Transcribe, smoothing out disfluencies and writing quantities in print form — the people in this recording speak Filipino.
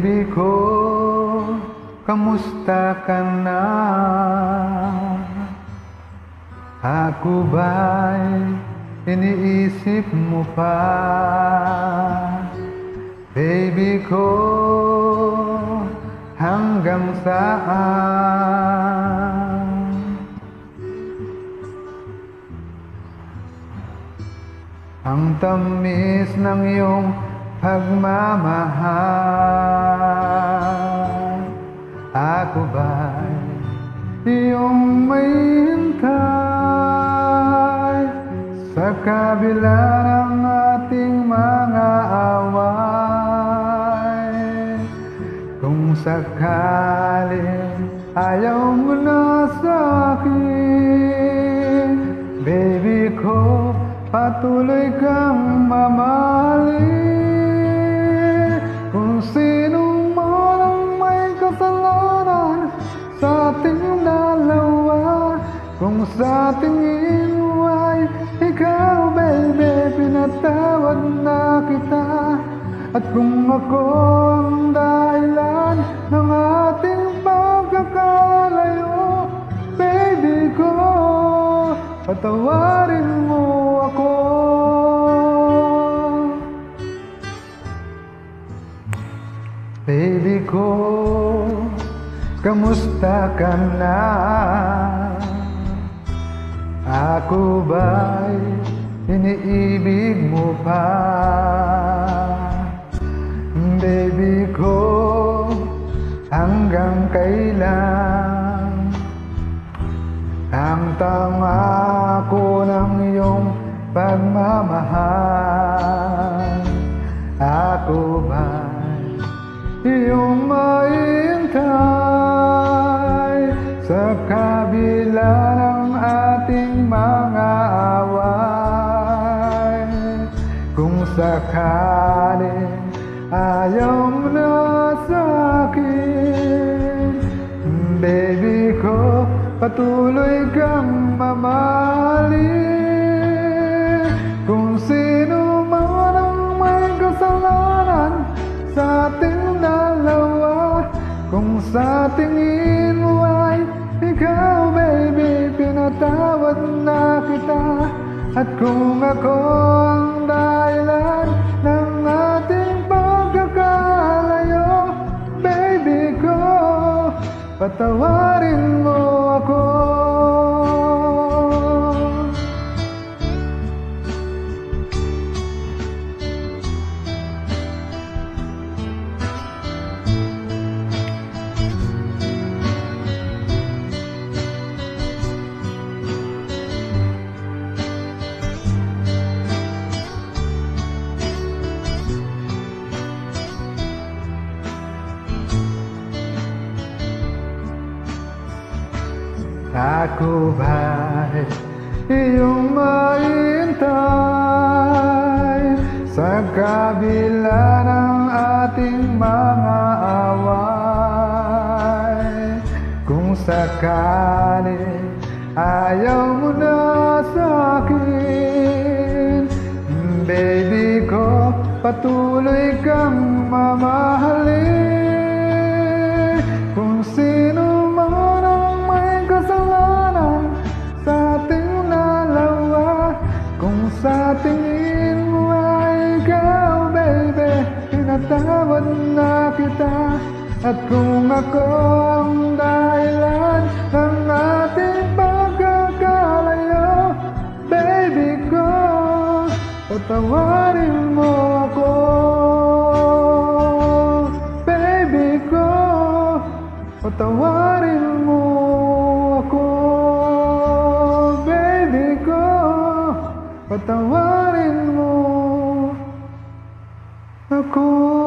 Baby ko, kamusta ka na? Ako ba'y iniisip mo pa? Baby ko, hanggang saan? Ang tamis ng iyong pagmamahal, ako ba'y iyong may hintay sa kabila ng ating mga away? Kung sakaling ayaw mo na sa'kin, baby ko, patuloy kang mamahalin. Kung sino man ang may kasalanan sa ating dalawa, kung sa tingin mo ay ikaw, baby, pinatawad na kita. At kung ako ang dahilan ng ating pagkakalayo, baby ko, patawarin mo ako. Baby ko, kamusta ka na? Ako ba'y iniibig mo pa? Baby ko, hanggang kailan ang tama ko ng iyong pagmamahal? Ako ba'y iyong maihintay sa kabila ng ating mga away? Kung sakaling ayaw mo na sa'kin, baby ko, patuloy kang mamahalin. Kung sino man ang may kasalanan sa ating dalawa, kung sa tingin mo ay ikaw, baby, pinatawad na kita. At kung ako ang dahilan ng ating pagkakalayo, baby ko, patawarin mo ako. Ako ba'y iyong maihintay sa kabila ng ating mga away? Kung sakaling ayaw mo na sa'kin, baby ko, patuloy kang mamahalin. Kung sino man ang may kasalanan sa ating dalawa, kung sa tingin mo ay ikaw, baby, pinatawad na kita. At kung ako ang dahilan ng ating pagkakalayo, baby ko, patawarin mo ako. Baby ko, patawarin mo ako. Baby ko, patawarin mo ako.